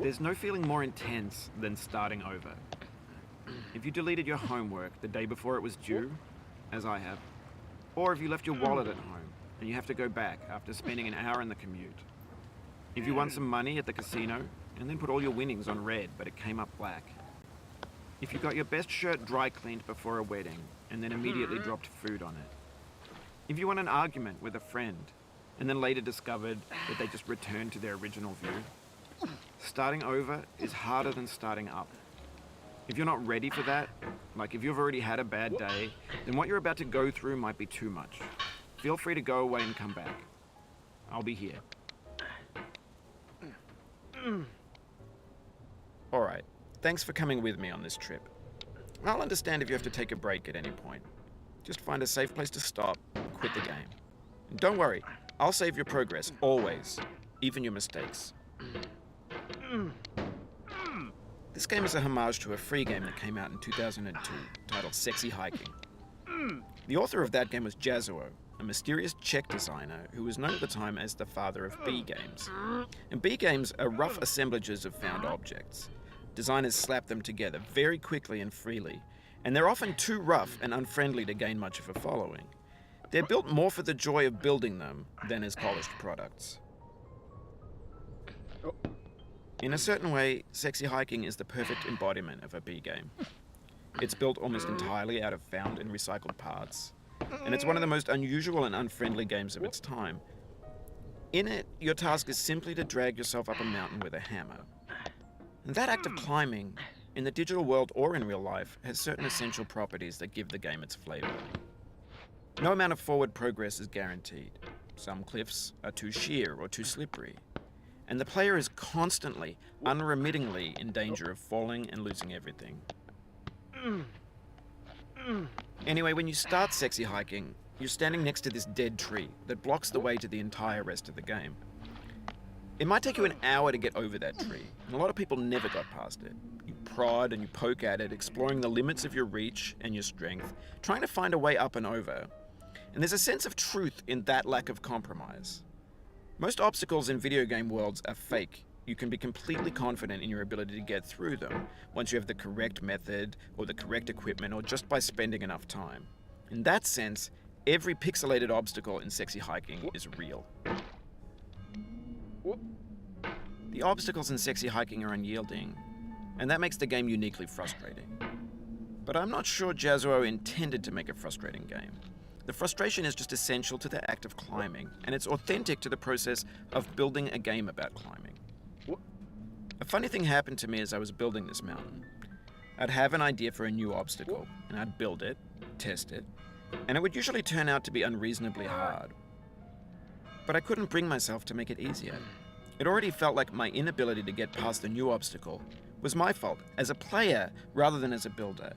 There's no feeling more intense than starting over. If you deleted your homework the day before it was due, as I have, or if you left your wallet at home and you have to go back after spending an hour in the commute. If you won some money at the casino and then put all your winnings on red but it came up black. If you got your best shirt dry cleaned before a wedding and then immediately dropped food on it. If you won an argument with a friend and then later discovered that they just returned to their original view. Starting over is harder than starting up. If you're not ready for that, like if you've already had a bad day, then what you're about to go through might be too much. Feel free to go away and come back. I'll be here. Alright, thanks for coming with me on this trip. I'll understand if you have to take a break at any point. Just find a safe place to stop and quit the game. And don't worry, I'll save your progress, always, even your mistakes. This game is a homage to a free game that came out in 2002, titled Sexy Hiking. The author of that game was Jazuo, a mysterious Czech designer who was known at the time as the father of B games. And B games are rough assemblages of found objects. Designers slap them together very quickly and freely, and they're often too rough and unfriendly to gain much of a following. They're built more for the joy of building them than as polished products. In a certain way, Sexy Hiking is the perfect embodiment of a B game. It's built almost entirely out of found and recycled parts, and it's one of the most unusual and unfriendly games of its time. In it, your task is simply to drag yourself up a mountain with a hammer. And that act of climbing, in the digital world or in real life, has certain essential properties that give the game its flavor. No amount of forward progress is guaranteed. Some cliffs are too sheer or too slippery. And the player is constantly, unremittingly in danger of falling and losing everything. Anyway, when you start Sexy Hiking, you're standing next to this dead tree that blocks the way to the entire rest of the game. It might take you an hour to get over that tree, and a lot of people never got past it. You prod and you poke at it, exploring the limits of your reach and your strength, trying to find a way up and over. And there's a sense of truth in that lack of compromise. Most obstacles in video game worlds are fake. You can be completely confident in your ability to get through them once you have the correct method or the correct equipment or just by spending enough time. In that sense, every pixelated obstacle in Sexy Hiking is real. The obstacles in Sexy Hiking are unyielding, and that makes the game uniquely frustrating. But I'm not sure Jazuo intended to make a frustrating game. The frustration is just essential to the act of climbing, and it's authentic to the process of building a game about climbing. A funny thing happened to me as I was building this mountain. I'd have an idea for a new obstacle, and I'd build it, test it, and it would usually turn out to be unreasonably hard. But I couldn't bring myself to make it easier. It already felt like my inability to get past the new obstacle was my fault as a player rather than as a builder.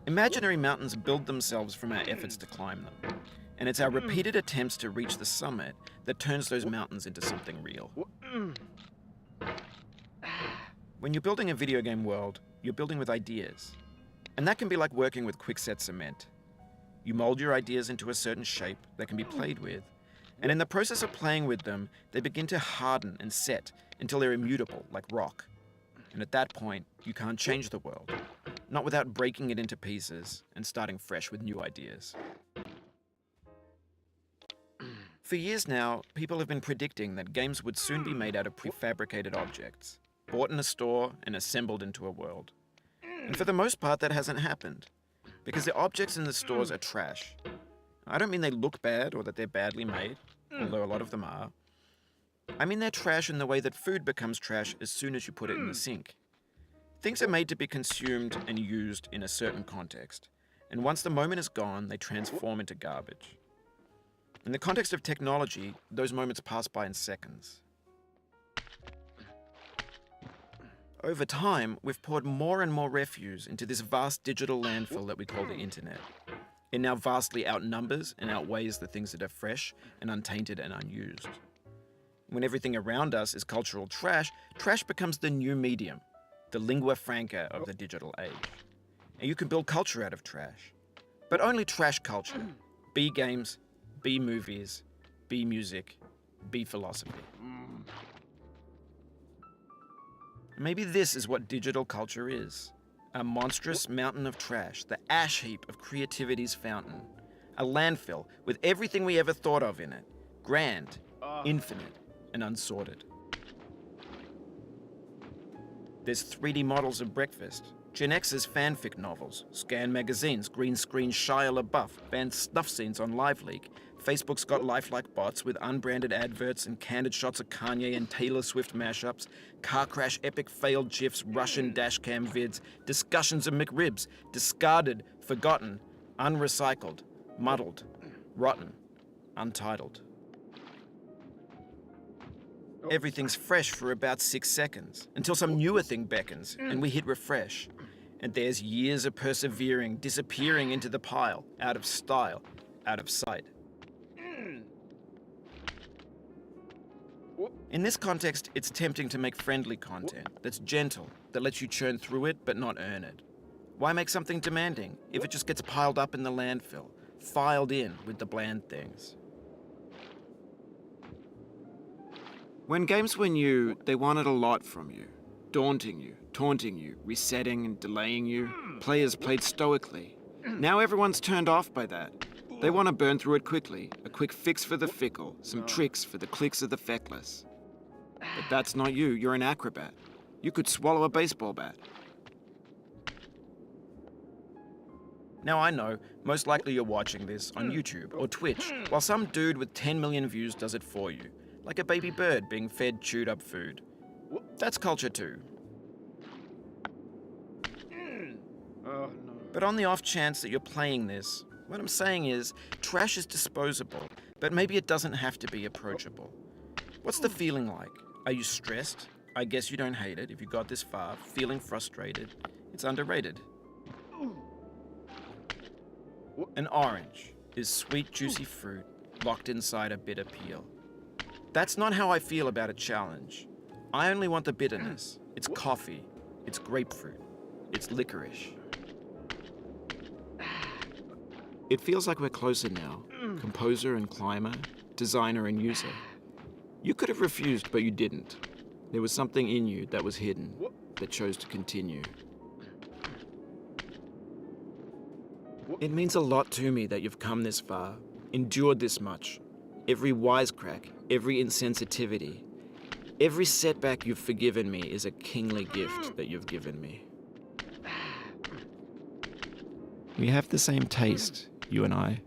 Imaginary mountains build themselves from our efforts to climb them, and it's our repeated attempts to reach the summit that turns those mountains into something real. When you're building a video game world, you're building with ideas, and that can be like working with quickset cement. You mold your ideas into a certain shape that can be played with, and in the process of playing with them, they begin to harden and set until they're immutable, like rock. And at that point, you can't change the world. Not without breaking it into pieces and starting fresh with new ideas. For years now, people have been predicting that games would soon be made out of prefabricated objects, bought in a store and assembled into a world. And for the most part, that hasn't happened, because the objects in the stores are trash. I don't mean they look bad or that they're badly made, although a lot of them are. I mean they're trash in the way that food becomes trash as soon as you put it in the sink. Things are made to be consumed and used in a certain context, and once the moment is gone, they transform into garbage. In the context of technology, those moments pass by in seconds. Over time, we've poured more and more refuse into this vast digital landfill that we call the internet. It now vastly outnumbers and outweighs the things that are fresh and untainted and unused. When everything around us is cultural trash, trash becomes the new medium, the lingua franca of the digital age. And you can build culture out of trash. But only trash culture. B games, B movies, B music, B philosophy. Maybe this is what digital culture is. A monstrous mountain of trash, the ash heap of creativity's fountain. A landfill with everything we ever thought of in it. Grand, infinite, and unsorted. There's 3D models of breakfast, Gen X's fanfic novels, Scan magazines, green screen Shia LaBeouf, banned snuff scenes on LiveLeak. Facebook's got lifelike bots with unbranded adverts and candid shots of Kanye and Taylor Swift mashups, car crash epic failed GIFs, Russian dashcam vids, discussions of McRibs, discarded, forgotten, unrecycled, muddled, rotten, untitled. Everything's fresh for about 6 seconds, until some newer thing beckons, and we hit refresh. And there's years of persevering, disappearing into the pile, out of style, out of sight. In this context, it's tempting to make friendly content that's gentle, that lets you churn through it but not earn it. Why make something demanding if it just gets piled up in the landfill, filed in with the bland things? When games were new, they wanted a lot from you. Daunting you, taunting you, resetting and delaying you. Players played stoically. Now everyone's turned off by that. They want to burn through it quickly, a quick fix for the fickle, some tricks for the clicks of the feckless. But that's not you, you're an acrobat. You could swallow a baseball bat. Now I know, most likely you're watching this on YouTube or Twitch, while some dude with 10 million views does it for you, like a baby bird being fed chewed up food. That's culture too. But on the off chance that you're playing this, what I'm saying is, trash is disposable, but maybe it doesn't have to be approachable. What's the feeling like? Are you stressed? I guess you don't hate it if you got this far. Feeling frustrated? It's underrated. An orange is sweet, juicy fruit locked inside a bitter peel. That's not how I feel about a challenge. I only want the bitterness. It's coffee. It's grapefruit. It's licorice. It feels like we're closer now. Composer and climber, designer and user. You could have refused, but you didn't. There was something in you that was hidden, that chose to continue. It means a lot to me that you've come this far, endured this much. Every wisecrack, every insensitivity, every setback you've forgiven me is a kingly gift that you've given me. We have the same taste, you and I.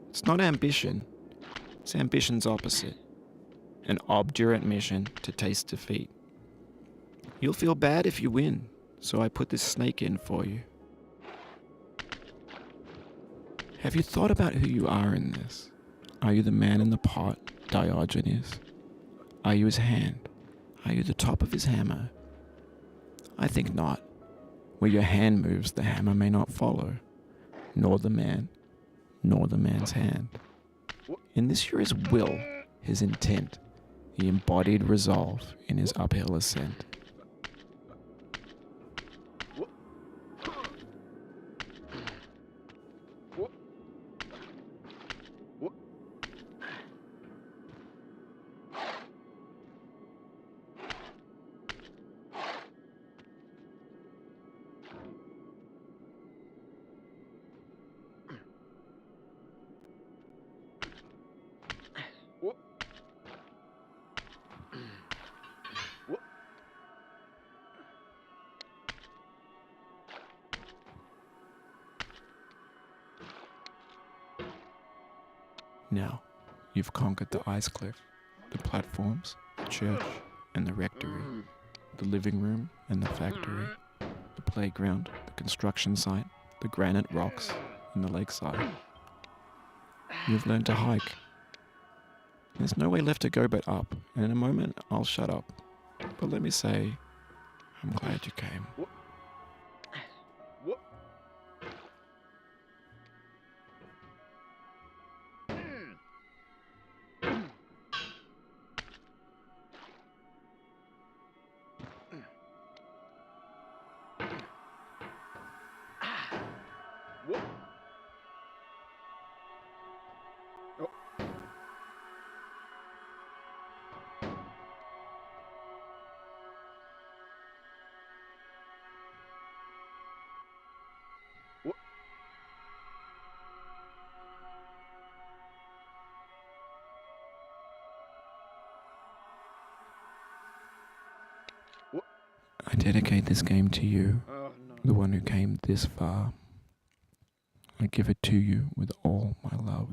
It's not ambition. It's ambition's opposite. An obdurate mission to taste defeat. You'll feel bad if you win, so I put this snake in for you. Have you thought about who you are in this? Are you the man in the pot, Diogenes? Are you his hand? Are you the top of his hammer? I think not. Where your hand moves, the hammer may not follow, nor the man, nor the man's hand. In this you're his will, his intent, the embodied resolve in his uphill ascent. Now, you've conquered the ice cliff, the platforms, the church, and the rectory, the living room and the factory, the playground, the construction site, the granite rocks, and the lakeside. You've learned to hike. There's no way left to go but up, and in a moment I'll shut up. But let me say, I'm glad you came. I dedicate this game to you, Oh, no. the one who came this far. I give it to you with all my love.